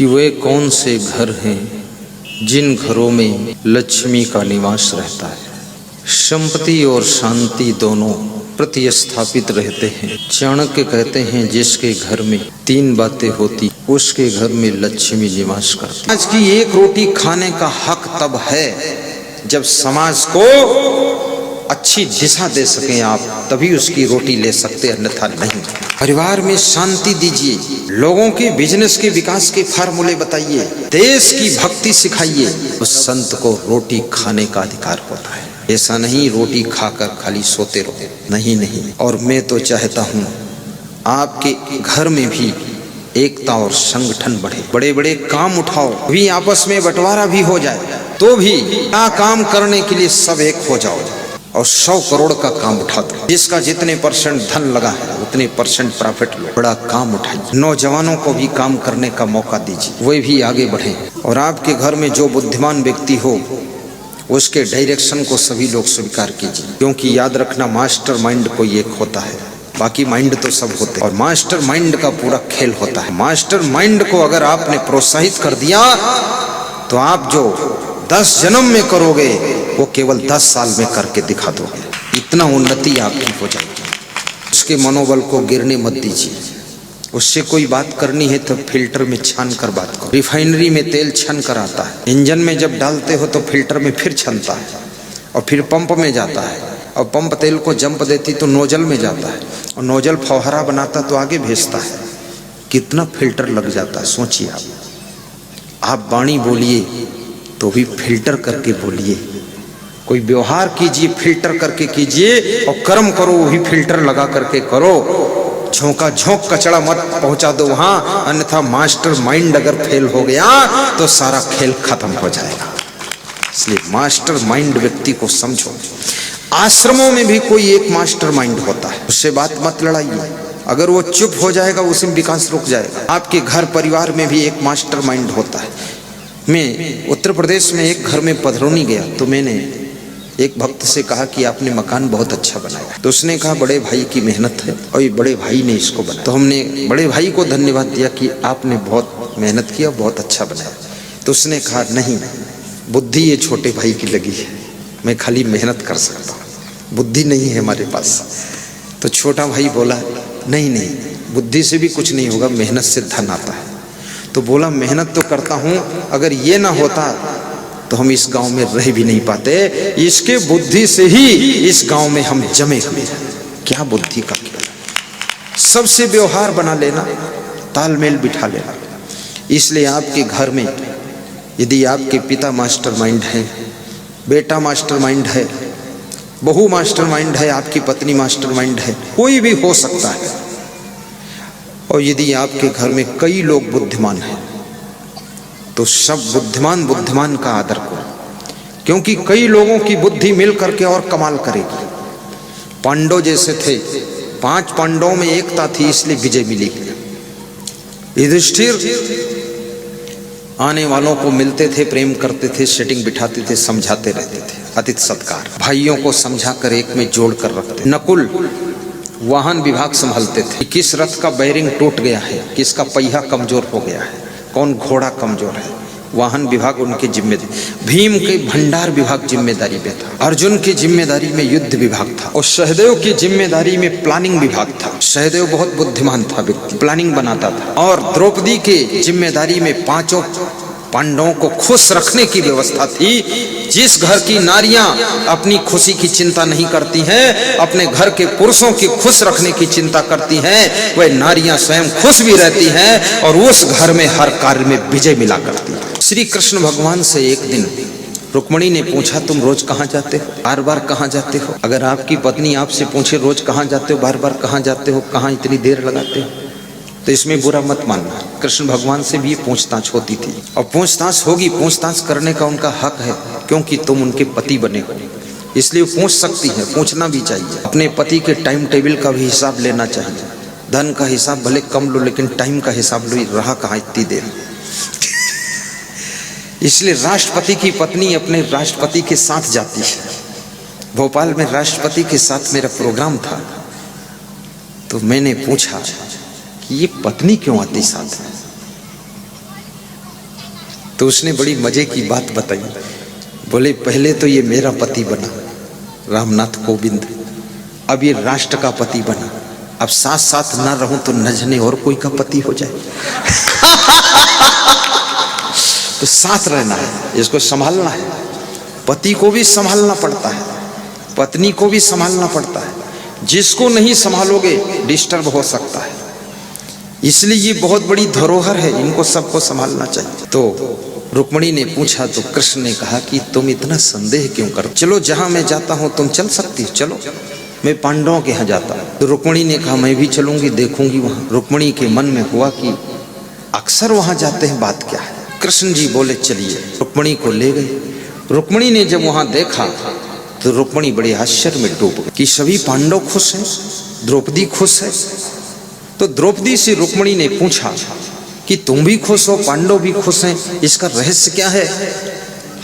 कि वे कौन से घर हैं जिन घरों में लक्ष्मी का निवास रहता है। संपत्ति और शांति दोनों प्रतिस्थापित रहते हैं। चाणक्य कहते हैं जिसके घर में तीन बातें होती उसके घर में लक्ष्मी निवास करती। आज की एक रोटी खाने का हक तब है जब समाज को अच्छी दिशा दे सकें आप, तभी उसकी रोटी ले सकते, अन्यथा नहीं। परिवार में शांति दीजिए, लोगों के बिजनेस के विकास के फार्मूले बताइए, देश की भक्ति सिखाइए। उस संत को रोटी खाने का अधिकार होता है। ऐसा नहीं रोटी खाकर खाली सोते रहो, नहीं नहीं। और मैं तो चाहता हूँ आपके घर में भी एकता और संगठन बढ़े, बड़े बड़े काम उठाओ, भी आपस में बंटवारा भी हो जाए तो भी क्या काम करने के लिए सब एक हो जाओ और 100 करोड़ का काम उठा दो। जिसका जितने परसेंट धन लगा है उतने परसेंट प्रॉफिट लो, बड़ा काम उठाइए। नौजवानों को भी काम करने का मौका दीजिए, वे भी आगे बढ़े। और आपके घर में जो बुद्धिमान व्यक्ति हो उसके डायरेक्शन को सभी लोग स्वीकार कीजिए, क्योंकि याद रखना मास्टर माइंड कोई एक होता है, बाकी माइंड तो सब होते हैं और मास्टर माइंड का पूरा खेल होता है। मास्टर माइंड को अगर आपने प्रोत्साहित कर दिया तो आप जो 10 जन्म में करोगे वो केवल 10 साल में करके दिखा दोगे। इतना उन्नति आपकी हो जाएगी। उसके मनोबल को गिरने मत दीजिए। उससे कोई बात करनी है तो फिल्टर में छान कर बात करो। रिफाइनरी में तेल छन कर आता है, इंजन में जब डालते हो तो फिल्टर में फिर छनता है और फिर पंप में जाता है और पंप तेल को जंप देती तो नोजल में जाता है और नोजल फौहारा बनाता तो आगे भेजता है। कितना फिल्टर लग जाता है, सोचिए आप वाणी बोलिए तो भी फिल्टर करके बोलिए, कोई व्यवहार कीजिए फिल्टर करके कीजिए, और कर्म करो वो भी फिल्टर लगा करके करो। झोंका झोंक कचड़ा मत पहुंचा दो वहां, अन्यथा मास्टर माइंड अगर फेल हो गया तो सारा खेल खत्म हो जाएगा। इसलिए मास्टर माइंड व्यक्ति को समझो। आश्रमों में भी कोई एक मास्टर माइंड होता है, उससे बात मत लड़ाइए। अगर वो चुप हो जाएगा उसी में विकास रुक जाएगा। आपके घर परिवार में भी एक मास्टर माइंड होता है। मैं उत्तर प्रदेश में एक घर में पधरौनी गया तो मैंने एक भक्त से कहा कि आपने मकान बहुत अच्छा बनाया। तो उसने कहा बड़े भाई की मेहनत है और ये बड़े भाई ने इसको बनाया। तो हमने बड़े भाई को धन्यवाद दिया कि आपने बहुत मेहनत किया, बहुत अच्छा बनाया। तो उसने कहा नहीं, बुद्धि ये छोटे भाई की लगी है, मैं खाली मेहनत कर सकता हूँ, बुद्धि नहीं है हमारे पास। तो छोटा भाई बोला नहीं नहीं, बुद्धि से भी कुछ नहीं होगा, मेहनत से धन आता है। तो बोला मेहनत तो करता हूँ, अगर ये ना होता तो हम इस गांव में रह भी नहीं पाते। इसके बुद्धि से ही इस गांव में हम जमे हुए हैं। क्या बुद्धि का खेल, सबसे व्यवहार बना लेना, तालमेल बिठा लेना। इसलिए आपके घर में यदि आपके पिता मास्टर माइंड है, बेटा मास्टर माइंड है, बहू मास्टर माइंड है, आपकी पत्नी मास्टर माइंड है, कोई भी हो सकता है। और यदि आपके घर में कई लोग बुद्धिमान हैं तो सब बुद्धिमान का आदर करो, क्योंकि कई लोगों की बुद्धि मिल करके और कमाल करेगी। पांडव जैसे थे, 5 पांडवों में एकता थी इसलिए विजय मिली। युधिष्ठिर आने वालों को मिलते थे, प्रेम करते थे, सेटिंग बिठाते थे, समझाते रहते थे, अतिथि सत्कार, भाइयों को समझाकर एक में जोड़ कर रखते। नकुल वाहन विभाग संभालते थे, किस रथ का बैरिंग टूट गया है, किसका पहिया कमजोर हो गया है, कौन घोड़ा कमजोर है, वाहन विभाग उनके जिम्मेदारी। भीम के भंडार विभाग जिम्मेदारी में था, अर्जुन की जिम्मेदारी में युद्ध विभाग था और सहदेव की जिम्मेदारी में प्लानिंग विभाग था। सहदेव बहुत बुद्धिमान था व्यक्ति, प्लानिंग बनाता था। और द्रौपदी के जिम्मेदारी में 5 पांडवों को खुश रखने की व्यवस्था थी। जिस घर की नारियां अपनी खुशी की चिंता नहीं करती हैं, अपने घर के पुरुषों की खुश रखने की चिंता करती हैं, वह नारियां स्वयं खुश भी रहती हैं और उस घर में हर कार्य में विजय मिला करती हैं। श्री कृष्ण भगवान से एक दिन रुक्मणी ने पूछा तुम रोज कहाँ जाते हो, बार बार कहाँ जाते हो? अगर आपकी पत्नी आपसे पूछे रोज कहाँ जाते हो, बार बार कहाँ जाते हो, कहाँ इतनी देर लगाते हो, तो इसमें बुरा मत मानना। कृष्ण भगवान से भी पूछताछ होती थी और पूछताछ होगी, पूछताछ करने का उनका हक है, क्योंकि तुम उनके पति बने हो, इसलिए पूछ सकती है, पूछना भी चाहिए। अपने पति के टाइम टेबल का भी हिसाब लेना चाहिए। धन का हिसाब भले कम लो लेकिन टाइम का हिसाब लो, रहा कहाँ इतनी देर। इसलिए राष्ट्रपति की पत्नी अपने राष्ट्रपति के साथ जाती है। भोपाल में राष्ट्रपति के साथ मेरा प्रोग्राम था तो मैंने पूछा कि ये पत्नी क्यों आती साथ में? तो उसने बड़ी मजे की बात बताई। बोले पहले तो ये मेरा पति बना रामनाथ कोविंद, अब ये राष्ट्र का पति बना, अब साथ साथ ना रहूं तो न जाने और कोई का पति हो जाए। तो साथ रहना है, इसको संभालना है। पति को भी संभालना पड़ता है, पत्नी को भी संभालना पड़ता है। जिसको नहीं संभालोगे डिस्टर्ब हो सकता है। इसलिए ये बहुत बड़ी धरोहर है, इनको सबको संभालना चाहिए। तो रुक्मिणी ने पूछा तो कृष्ण ने कहा कि तुम इतना संदेह क्यों कर, चलो जहां मैं जाता हूं तुम चल सकती हो, चलो मैं पांडवों के यहाँ जाता हूं। तो रुक्मिणी ने कहा मैं भी चलूंगी, देखूंगी वहां। रुक्मिणी के मन में हुआ कि अक्सर वहां जाते हैं, बात क्या है। कृष्ण जी बोले चलिए, रुक्मिणी को ले गए। रुक्मिणी ने जब वहां देखा तो रुक्मिणी बड़े आश्चर्य में डूब गई कि सभी पांडव खुश हैं, द्रौपदी खुश है। तो द्रौपदी से रुक्मिणी ने पूछा कि तुम भी खुश हो, पांडव भी खुश हैं, इसका रहस्य क्या है?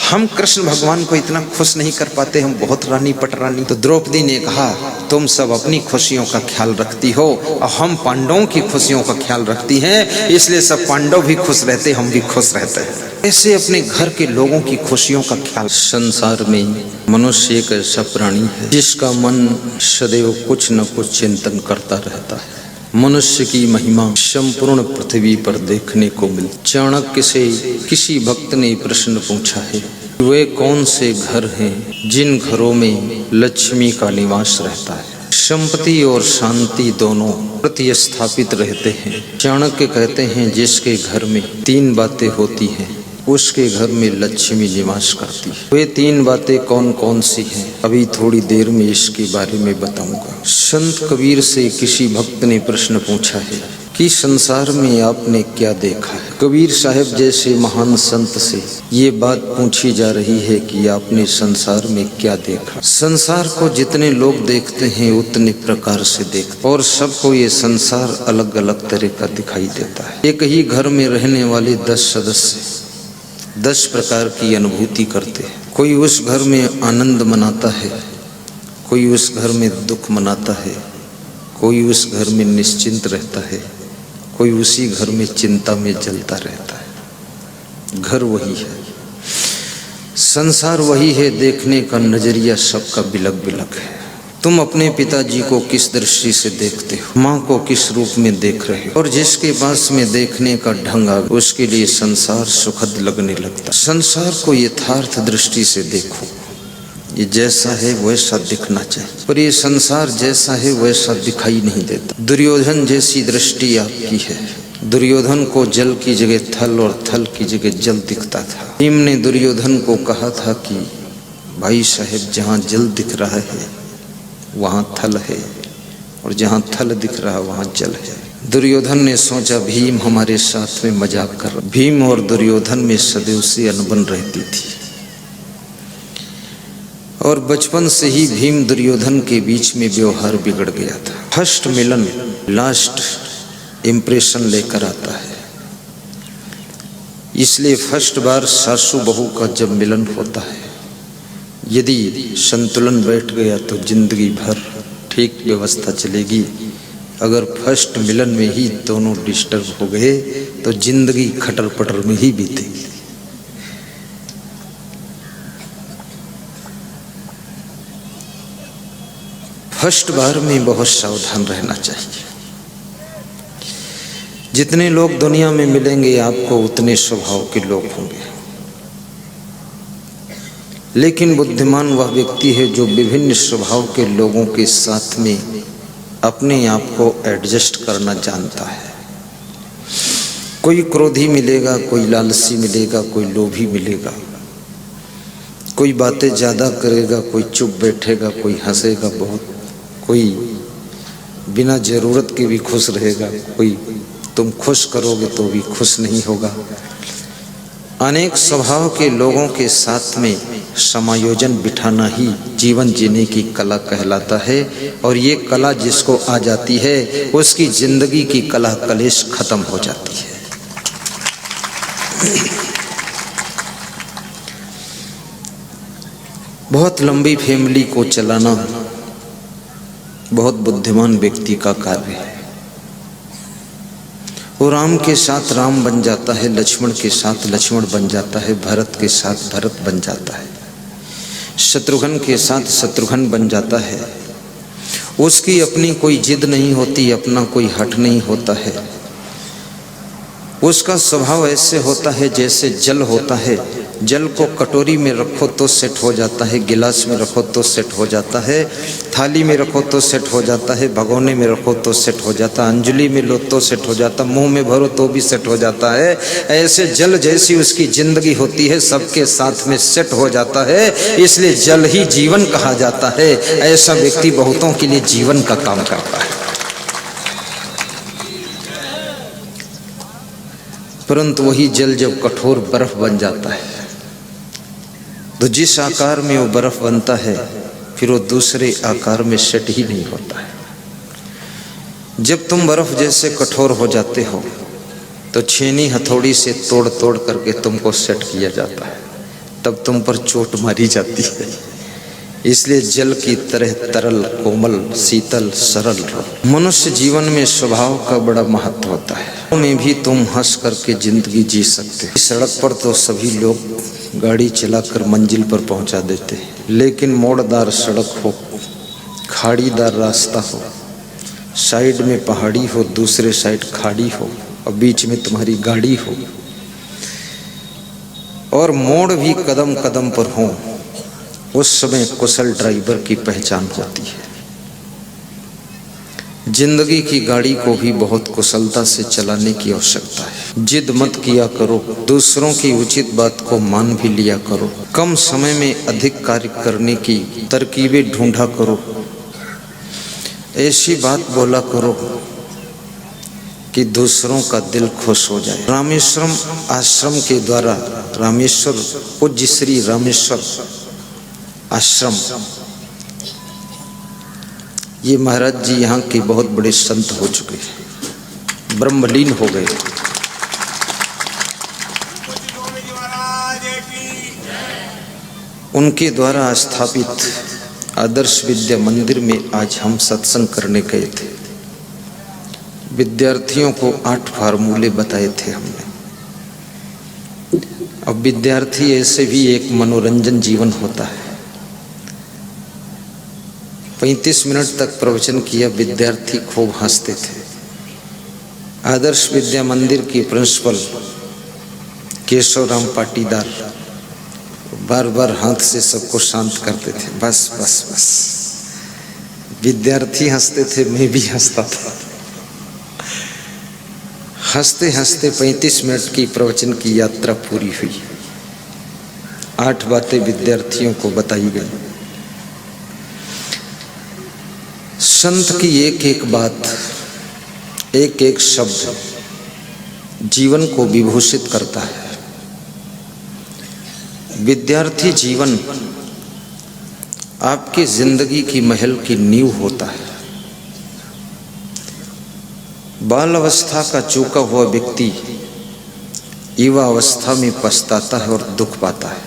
हम कृष्ण भगवान को इतना खुश नहीं कर पाते, हम बहुत रानी पटरानी। तो द्रौपदी ने कहा तुम सब अपनी खुशियों का ख्याल रखती हो और हम पांडवों की खुशियों का ख्याल रखती हैं, इसलिए सब पांडव भी खुश रहते, हम भी खुश रहते हैं। ऐसे अपने घर के लोगों की खुशियों का ख्याल। संसार में मनुष्य एक ऐसा प्राणी है जिसका मन सदैव कुछ न कुछ चिंतन करता रहता है। मनुष्य की महिमा संपूर्ण पृथ्वी पर देखने को मिलती। चाणक्य से किसी भक्त ने प्रश्न पूछा है, वे कौन से घर हैं जिन घरों में लक्ष्मी का निवास रहता है, संपत्ति और शांति दोनों प्रतिस्थापित रहते हैं। चाणक्य कहते हैं जिसके घर में 3 बातें होती हैं उसके घर में लक्ष्मी निवास करती है। वे 3 बातें कौन कौन सी हैं अभी थोड़ी देर में इसके बारे में बताऊंगा। संत कबीर से किसी भक्त ने प्रश्न पूछा है कि संसार में आपने क्या देखा है। कबीर साहब जैसे महान संत से ये बात पूछी जा रही है कि आपने संसार में क्या देखा। संसार को जितने लोग देखते हैं उतने प्रकार से देखते, और सबको ये संसार अलग अलग तरह का दिखाई देता है। एक ही घर में रहने वाले 10 सदस्य 10 प्रकार की अनुभूति करते हैं। कोई उस घर में आनंद मनाता है, कोई उस घर में दुख मनाता है, कोई उस घर में निश्चिंत रहता है, कोई उसी घर में चिंता में जलता रहता है। घर वही है, संसार वही है, देखने का नजरिया सबका बिलक बिलक है। तुम अपने पिताजी को किस दृष्टि से देखते हो, माँ को किस रूप में देख रहे हो, और जिसके पास में देखने का ढंग आ उसके लिए संसार सुखद लगने लगता। संसार को यथार्थ दृष्टि से देखो, ये जैसा है वैसा दिखना चाहिए, पर ये संसार जैसा है वैसा दिखाई नहीं देता। दुर्योधन जैसी दृष्टि आपकी है। दुर्योधन को जल की जगह थल और थल की जगह जल दिखता था। भीम ने दुर्योधन को कहा था कि भाई साहब जहाँ जल दिख रहा है वहाँ थल है, और जहाँ थल दिख रहा वहाँ जल है। दुर्योधन ने सोचा भीम हमारे साथ में मजाक कर रहा। भीम और दुर्योधन में सदैव से अनबन रहती थी, और बचपन से ही भीम दुर्योधन के बीच में व्यवहार बिगड़ गया था। फर्स्ट मिलन लास्ट इम्प्रेशन लेकर आता है, इसलिए फर्स्ट बार सासू बहू का जब मिलन होता है, यदि संतुलन बैठ गया तो जिंदगी भर ठीक व्यवस्था चलेगी। अगर फर्स्ट मिलन में ही दोनों डिस्टर्ब हो गए तो जिंदगी खटर पटर में ही बीतेगी। फर्स्ट बार में बहुत सावधान रहना चाहिए। जितने लोग दुनिया में मिलेंगे आपको उतने स्वभाव के लोग होंगे, लेकिन बुद्धिमान वह व्यक्ति है जो विभिन्न स्वभाव के लोगों के साथ में अपने आप को एडजस्ट करना जानता है। कोई क्रोधी मिलेगा, कोई लालची मिलेगा, कोई लोभी मिलेगा, कोई बातें ज़्यादा करेगा, कोई चुप बैठेगा, कोई हंसेगा बहुत, कोई बिना ज़रूरत के भी खुश रहेगा, कोई तुम खुश करोगे तो भी खुश नहीं होगा। अनेक स्वभाव के लोगों के साथ में समायोजन बिठाना ही जीवन जीने की कला कहलाता है, और ये कला जिसको आ जाती है उसकी जिंदगी की कला कलेश खत्म हो जाती है। बहुत लंबी फैमिली को चलाना बहुत बुद्धिमान व्यक्ति का कार्य है, वो राम के साथ राम बन जाता है, लक्ष्मण के साथ लक्ष्मण बन जाता है, भरत के साथ भरत बन जाता है, शत्रुघ्न के साथ शत्रुघ्न बन जाता है। उसकी अपनी कोई जिद नहीं होती, अपना कोई हट नहीं होता है। उसका स्वभाव ऐसे होता है जैसे जल होता है। जल को कटोरी में रखो तो सेट हो जाता है, गिलास में रखो तो सेट हो जाता है, थाली में रखो तो सेट हो जाता है, भगोने में रखो तो सेट हो जाता है, अंजलि में लो तो सेट हो जाता, मुंह में भरो तो भी सेट हो जाता है। ऐसे जल जैसी उसकी जिंदगी होती है, सबके साथ में सेट हो जाता है, इसलिए जल ही जीवन कहा जाता है। ऐसा व्यक्ति बहुतों के लिए जीवन का काम करता है। परंतु वही जल जब कठोर बर्फ बन जाता है तो जिस आकार में वो बर्फ बनता है फिर वो दूसरे आकार में सेट ही नहीं होता है। जब तुम बर्फ जैसे कठोर हो जाते हो तो छेनी हथौड़ी से तोड़ तोड़ करके तुमको सेट किया जाता है, तब तुम पर चोट मारी जाती है। इसलिए जल की तरह तरल, कोमल, शीतल, सरल रहो। मनुष्य जीवन में स्वभाव का बड़ा महत्व होता है। में भी तुम हंस करके जिंदगी जी सकते हो। सड़क पर तो सभी लोग गाड़ी चलाकर मंजिल पर पहुंचा देते हैं, लेकिन मोड़दार सड़क हो, खाड़ीदार रास्ता हो, साइड में पहाड़ी हो, दूसरे साइड खाड़ी हो और बीच में तुम्हारी गाड़ी हो और मोड़ भी कदम कदम पर हो, उस समय कुशल ड्राइवर की पहचान होती है। जिंदगी की गाड़ी को भी बहुत कुशलता से चलाने की आवश्यकता है। जिद मत किया करो, दूसरों की उचित बात को मान भी लिया करो, कम समय में अधिक कार्य करने की तरकीबें ढूंढा करो, ऐसी बात बोला करो कि दूसरों का दिल खुश हो जाए। रामेश्वरम आश्रम के द्वारा, रामेश्वर पूज्य श्री रामेश्वर आश्रम, ये महाराज जी यहाँ के बहुत बड़े संत हो चुके हैं, ब्रह्मलीन हो गए। उनके द्वारा स्थापित आदर्श विद्या मंदिर में आज हम सत्संग करने गए थे। विद्यार्थियों को 8 फार्मूले बताए थे हमने। अब विद्यार्थी ऐसे भी एक मनोरंजन जीवन होता है। 35 मिनट तक प्रवचन किया, विद्यार्थी खूब हंसते थे। आदर्श विद्या मंदिर की प्रिंसिपल केशव राम पाटीदार बार बार हाथ से सबको शांत करते थे। बस बस बस, विद्यार्थी हंसते थे, मैं भी हंसता था। हंसते हंसते 35 मिनट की प्रवचन की यात्रा पूरी हुई। 8 बातें विद्यार्थियों को बताई गई। संत की एक एक बात, एक एक शब्द जीवन को विभूषित करता है। विद्यार्थी जीवन आपकी जिंदगी की महल की नींव होता है। बाल अवस्था का चूका हुआ व्यक्ति युवा अवस्था में पछताता है और दुख पाता है।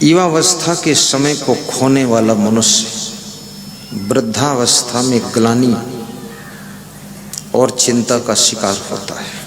युवा अवस्था के समय को खोने वाला मनुष्य वृद्धावस्था में ग्लानि और चिंता का शिकार होता है।